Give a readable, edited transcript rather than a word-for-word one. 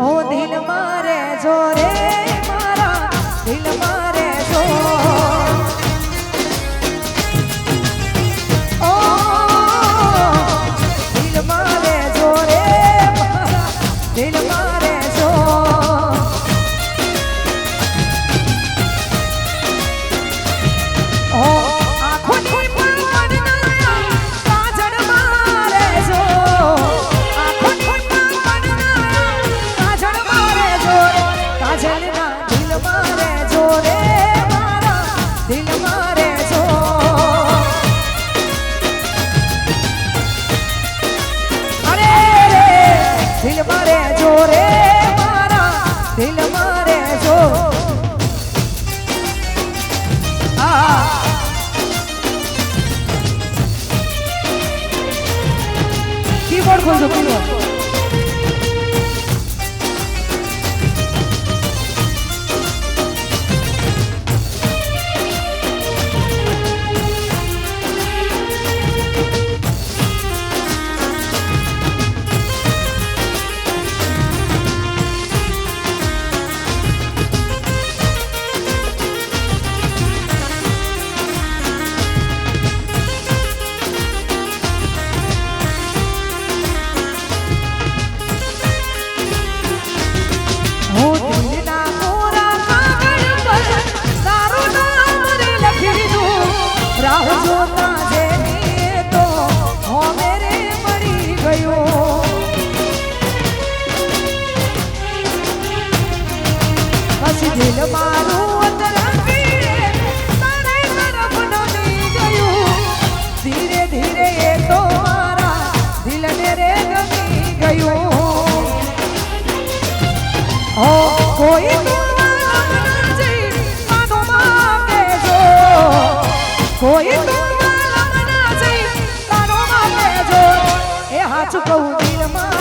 ઓ દિલ મારે જો રે મારા દિલ મારે જો ઓ દિલ મારે જો રે મારા દિલ મારે જો ઓ આંખોની દિલ મારે જો રે મારા દિલ મારે જો કીબોર્ડ ખોલજો કીબોર્ડ દિલ મારું અંતરંગી તારે તરફ નમી ગયું ધીરે ધીરે એ તો મારા દિલને રે ગમી ગયું ઓ કોઈ કોઈ તો લમના જઈ કાનો માં કેજો એ હાચું કહું દિલ માં